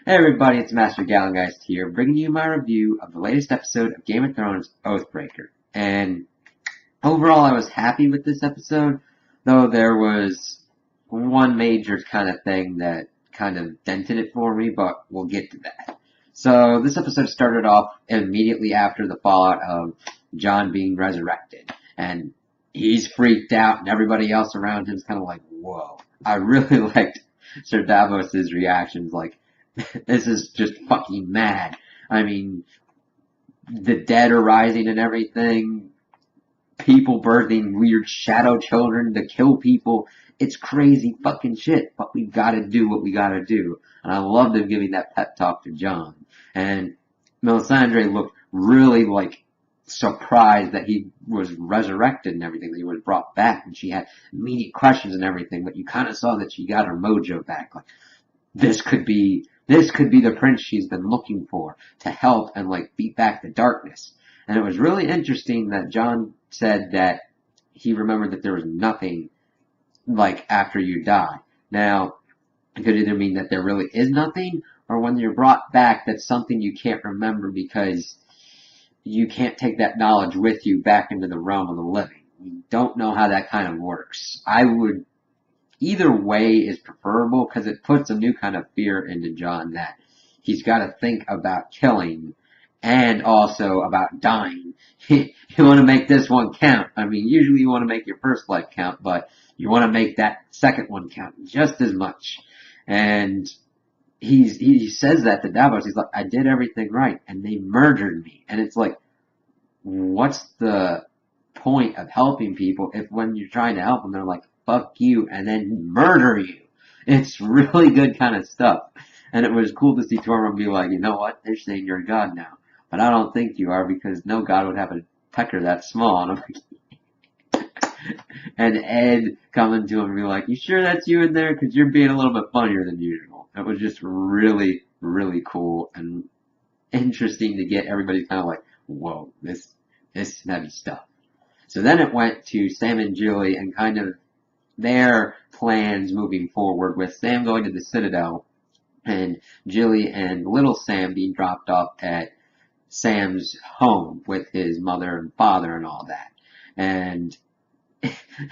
Hey everybody, it's Master Gallengeist here, bringing you my review of the latest episode of Game of Thrones, Oathbreaker. And overall, I was happy with this episode, though there was one major kind of thing that kind of dented it for me, but we'll get to that. So this episode started off immediately after the fallout of Jon being resurrected, and he's freaked out, and everybody else around him's kind of like, whoa. I really liked Sir Davos's reactions, like, this is just fucking mad. I mean, the dead are rising and everything, people birthing weird shadow children to kill people. It's crazy fucking shit, but we gotta do what we gotta do. And I loved him giving that pep talk to Jon. And Melisandre looked really like surprised that he was resurrected and everything, that he was brought back, and she had immediate questions and everything, but you kind of saw that she got her mojo back. Like, this could be the prince she's been looking for to help and like beat back the darkness. And it was really interesting that Jon said that he remembered that there was nothing like after you die. Now, it could either mean that there really is nothing, or when you're brought back, that's something you can't remember because you can't take that knowledge with you back into the realm of the living. We don't know how that kind of works. Either way is preferable because it puts a new kind of fear into Jon that he's got to think about killing and also about dying. You want to make this one count. I mean, usually you want to make your first life count, but you want to make that second one count just as much. And he says that to Davos. He's like, I did everything right, and they murdered me. And it's like, what's the point of helping people if when you're trying to help them, they're like, fuck you, and then murder you? It's really good kind of stuff. And it was cool to see Tormund be like, you know what, they're saying you're a god now. But I don't think you are, because no god would have a pecker that small. And I'm like, and Ed coming to him and be like, you sure that's you in there? Because you're being a little bit funnier than usual. It was just really, really cool and interesting to get everybody kind of like, whoa, this heavy stuff. So then it went to Sam and Julie and kind of their plans moving forward, with Sam going to the Citadel and Julie and little Sam being dropped off at Sam's home with his mother and father and all that. And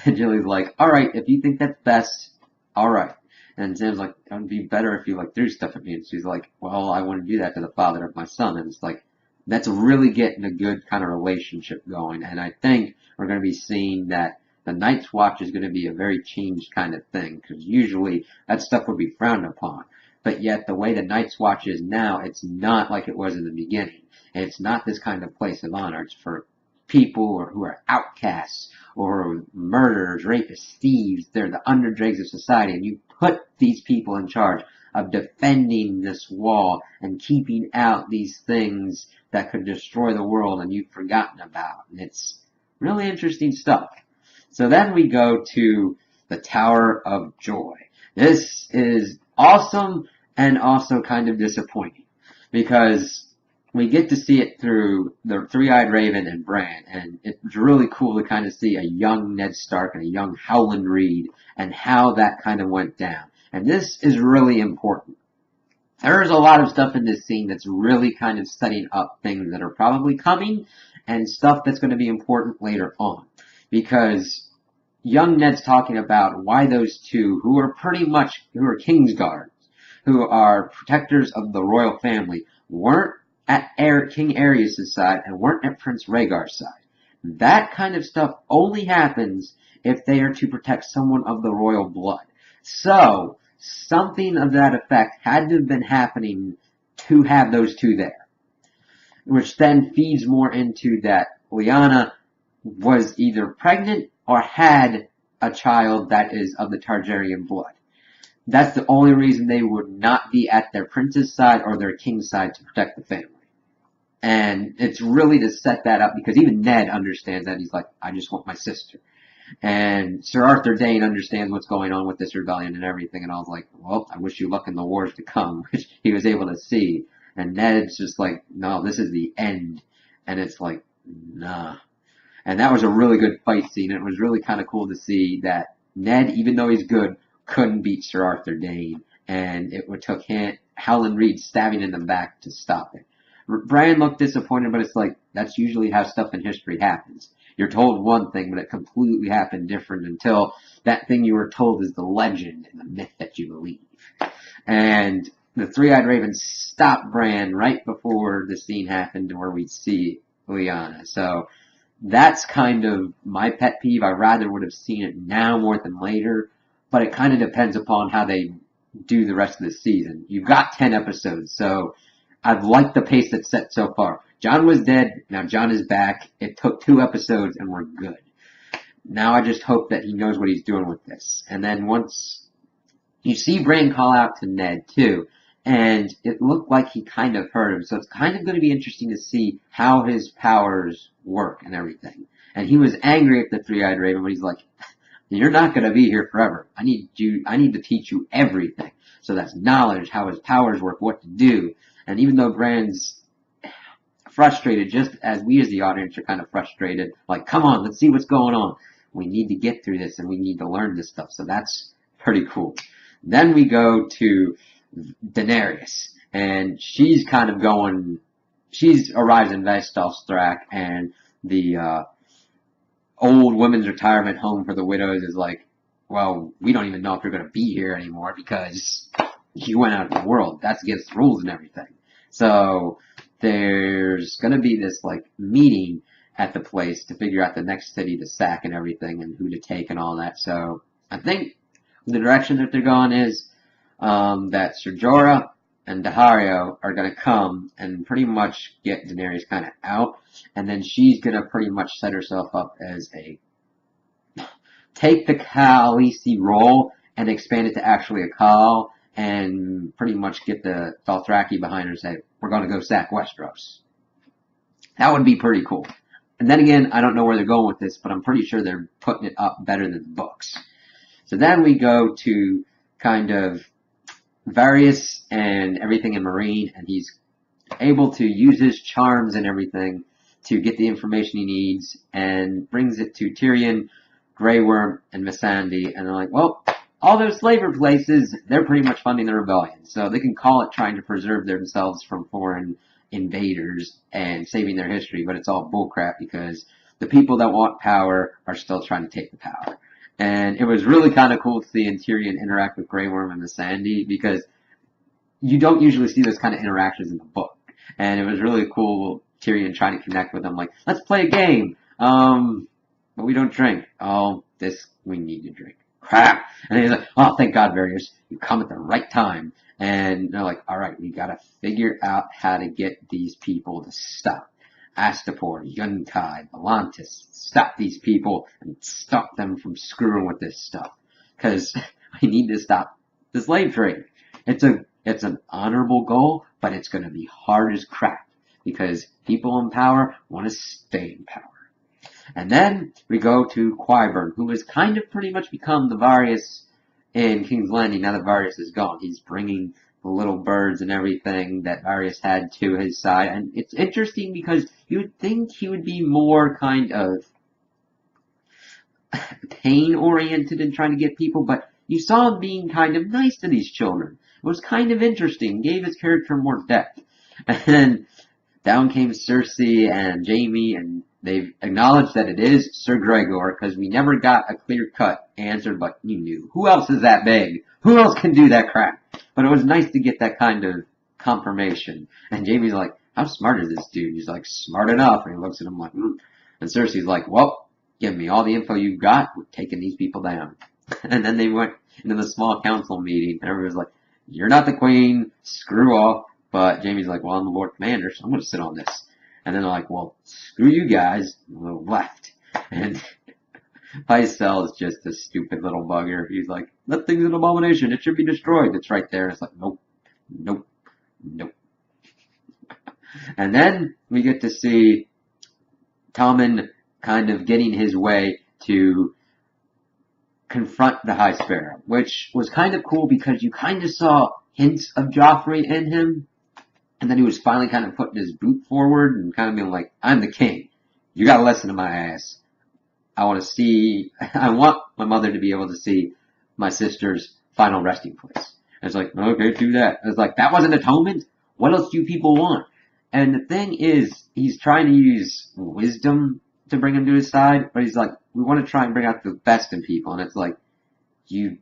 Julie's like, alright, if you think that's best, alright. And Sam's like, it would be better if you like threw stuff at me. And she's like, well, I wouldn't do that to the father of my son. And it's like, that's really getting a good kind of relationship going. And I think we're going to be seeing that the Night's Watch is going to be a very changed kind of thing, because usually that stuff would be frowned upon. But yet the way the Night's Watch is now, it's not like it was in the beginning. And it's not this kind of place of honor. It's for people who are outcasts or murderers, rapists, thieves. They're the underdregs of society, and you put these people in charge of defending this wall and keeping out these things that could destroy the world and you've forgotten about. And it's really interesting stuff. So then we go to the Tower of Joy. This is awesome and also kind of disappointing, because we get to see it through the Three-Eyed Raven and Bran, and it's really cool to kind of see a young Ned Stark and a young Howland Reed and how that kind of went down. And this is really important. There's a lot of stuff in this scene that's really kind of setting up things that are probably coming and stuff that's going to be important later on. Because young Ned's talking about why those two, who are Kingsguards, who are protectors of the royal family, weren't at King Aerys' side and weren't at Prince Rhaegar's side. That kind of stuff only happens if they are to protect someone of the royal blood. So, something of that effect had to have been happening to have those two there. Which then feeds more into that Lyanna was either pregnant or had a child that is of the Targaryen blood. That's the only reason they would not be at their prince's side or their king's side to protect the family. And it's really to set that up, because even Ned understands that. He's like, I just want my sister. And Sir Arthur Dayne understands what's going on with this rebellion and everything, and I was like, well, I wish you luck in the wars to come, which he was able to see. And Ned's just like, no, this is the end. And it's like, nah. And that was a really good fight scene. It was really kind of cool to see that Ned, even though he's good, couldn't beat Sir Arthur Dayne. And it took Howland Reed stabbing in the back to stop it. Bran looked disappointed, but it's like, that's usually how stuff in history happens. You're told one thing, but it completely happened different until that thing you were told is the legend and the myth that you believe. And the Three-Eyed Raven stopped Bran right before the scene happened where we see Lyanna. So that's kind of my pet peeve. I rather would have seen it now more than later, but it kind of depends upon how they do the rest of the season. You've got 10 episodes, so I've liked the pace that's set so far. Jon was dead, now Jon is back. It took 2 episodes and we're good. Now I just hope that he knows what he's doing with this. And then once you see Bran call out to Ned too, and it looked like he kind of heard him, so it's kind of going to be interesting to see how his powers work and everything. And he was angry at the Three-Eyed Raven, but he's like, you're not going to be here forever. I need to teach you everything. So that's knowledge, how his powers work, what to do. And even though Bran's frustrated, just as we as the audience are kind of frustrated, like, come on, let's see what's going on. We need to get through this and we need to learn this stuff. So that's pretty cool. Then we go to Daenerys, and she's kind of she's arrives in Vestal Strak, and the old women's retirement home for the widows is like, well, we don't even know if you're going to be here anymore because you went out of the world. That's against the rules and everything. So there's going to be this like meeting at the place to figure out the next city to sack and everything and who to take and all that. So I think the direction that they're going is that Ser Jorah and Daario are going to come and pretty much get Daenerys kind of out, and then she's going to pretty much set herself up as take the Khaleesi role and expand it to actually a Khal, and pretty much get the Dothraki behind her and say, we're going to go sack Westeros. That would be pretty cool. And then again, I don't know where they're going with this, but I'm pretty sure they're putting it up better than the books. So then we go to kind of Varys and everything in Meereen, and he's able to use his charms and everything to get the information he needs, and brings it to Tyrion, Grey Worm, and Missandei, and they're like, well, all those slaver places, they're pretty much funding the rebellion, so they can call it trying to preserve themselves from foreign invaders and saving their history, but it's all bullcrap because the people that want power are still trying to take the power. And it was really kind of cool to see Tyrion interact with Grey Worm and Missandei, because you don't usually see those kind of interactions in the book. And it was really cool, Tyrion trying to connect with them, like, let's play a game. But we don't drink. Oh, this, we need to drink. Crap. And he's like, oh, thank God, Varys, you come at the right time. And they're like, alright, we gotta figure out how to get these people to stop. Astapor, Yunkai, Volantis, stop these people and stop them from screwing with this stuff. Because we need to stop the slave trade. It's an honorable goal, but it's going to be hard as crap because people in power want to stay in power. And then we go to Qyburn, who has kind of pretty much become the Varys in King's Landing now that Varys is gone. He's bringing the little birds and everything that Varys had to his side. And it's interesting because you would think he would be more kind of pain-oriented in trying to get people, but you saw him being kind of nice to these children. It was kind of interesting, gave his character more depth. And then down came Cersei and Jaime, and they've acknowledged that it is Ser Gregor, because we never got a clear-cut answer, but you knew. Who else is that big? Who else can do that crap? But it was nice to get that kind of confirmation. And Jaime's like, how smart is this dude? He's like, smart enough. And he looks at him like, And Cersei's like, well, give me all the info you've got. We're taking these people down. And then they went into the small council meeting, and everybody was like, you're not the queen, screw off. But Jaime's like, well, I'm the Lord Commander, so I'm going to sit on this. And then they're like, well, screw you guys, and they're left. And Pycelle is just a stupid little bugger. He's like, that thing's an abomination, it should be destroyed. It's right there. It's like, nope, nope, nope. And then we get to see Tommen kind of getting his way to confront the High Sparrow, which was kind of cool because you kind of saw hints of Joffrey in him, and then he was finally kind of putting his boot forward and kind of being like, I'm the king. You gotta listen to my ass. I want my mother to be able to see my sister's final resting place. It's like, okay, do that. It's like, that wasn't atonement? What else do people want? And the thing is, he's trying to use wisdom to bring him to his side, but he's like, we want to try and bring out the best in people. And it's like, you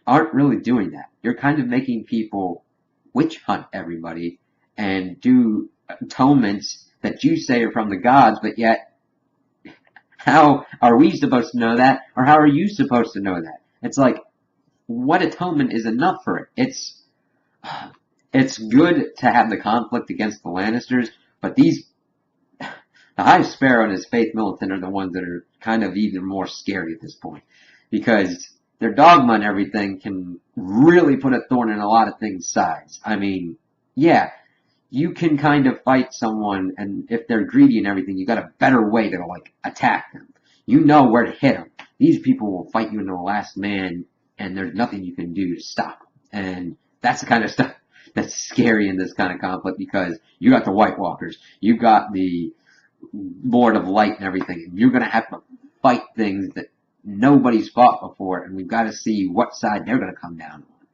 aren't really doing that. You're kind of making people witch hunt everybody and do atonements that you say are from the gods, but yet, how are we supposed to know that? Or how are you supposed to know that? It's like, what atonement is enough for it? It's good to have the conflict against the Lannisters, but the High Sparrow and his Faith Militant are the ones that are kind of even more scary at this point. Because their dogma and everything can really put a thorn in a lot of things' sides. I mean, yeah, you can kind of fight someone, and if they're greedy and everything, you got a better way to, like, attack them. You know where to hit them. These people will fight you into the last man, and there's nothing you can do to stop them. And that's the kind of stuff that's scary in this kind of conflict, because you got the White Walkers, you got the Lord of Light and everything, and you're going to have to fight things that nobody's fought before, and we've got to see what side they're going to come down on.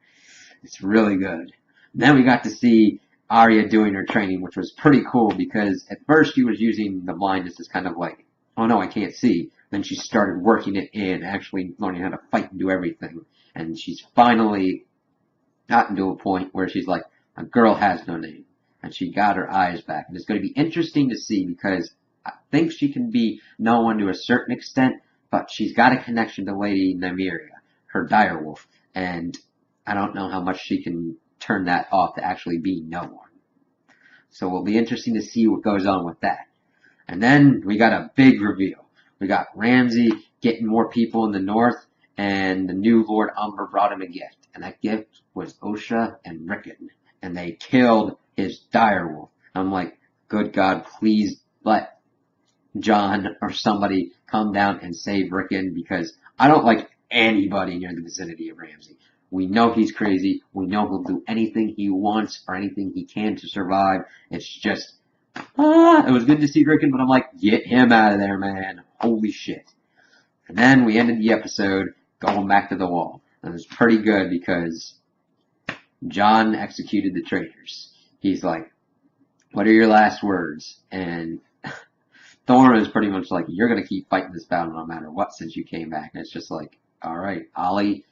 It's really good. And then we got to see Arya doing her training, which was pretty cool, because at first she was using the blindness as kind of like, oh no, I can't see. Then she started working it in, actually learning how to fight and do everything. And she's finally gotten to a point where she's like, a girl has no name. And she got her eyes back. And it's going to be interesting to see, because I think she can be known to a certain extent, but she's got a connection to Lady Nymeria, her direwolf. And I don't know how much she can turn that off to actually be known. So it'll be interesting to see what goes on with that. And then we got a big reveal. We got Ramsay getting more people in the north, and the new Lord Umber brought him a gift. And that gift was Osha and Rickon. And they killed his direwolf. I'm like, good God, please let Jon or somebody come down and save Rickon, because I don't like anybody near the vicinity of Ramsay. We know he's crazy. We know he'll do anything he wants or anything he can to survive. It's just, it was good to see Rickon, but I'm like, get him out of there, man. Holy shit. And then we ended the episode going back to the wall. And it was pretty good, because Jon executed the traitors. He's like, what are your last words? And Thorne is pretty much like, you're going to keep fighting this battle no matter what since you came back. And it's just like, all right, Ollie,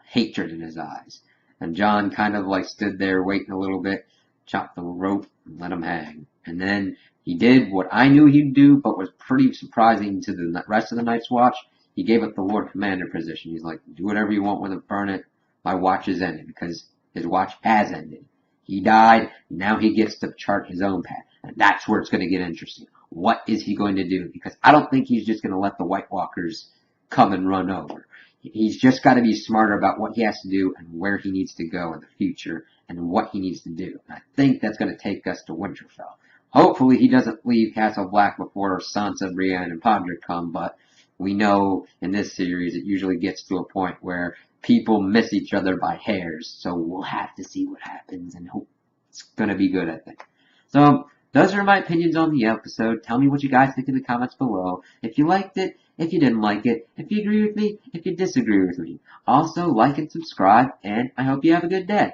hatred in his eyes. And Jon kind of like stood there waiting a little bit, chopped the rope, and let him hang. And then he did what I knew he'd do, but was pretty surprising to the rest of the Night's Watch. He gave up the Lord Commander position. He's like, do whatever you want with it, burn it. My watch is ended, because his watch has ended. He died, now he gets to chart his own path. And that's where it's going to get interesting. What is he going to do? Because I don't think he's just going to let the White Walkers come and run over. He's just got to be smarter about what he has to do and where he needs to go in the future and what he needs to do. And I think that's going to take us to Winterfell. Hopefully he doesn't leave Castle Black before Sansa, Brienne, and Podrick come, but we know in this series it usually gets to a point where people miss each other by hairs, so we'll have to see what happens, and hope it's going to be good, I think. So, those are my opinions on the episode. Tell me what you guys think in the comments below. If you liked it, if you didn't like it, if you agree with me, if you disagree with me. Also, like and subscribe, and I hope you have a good day.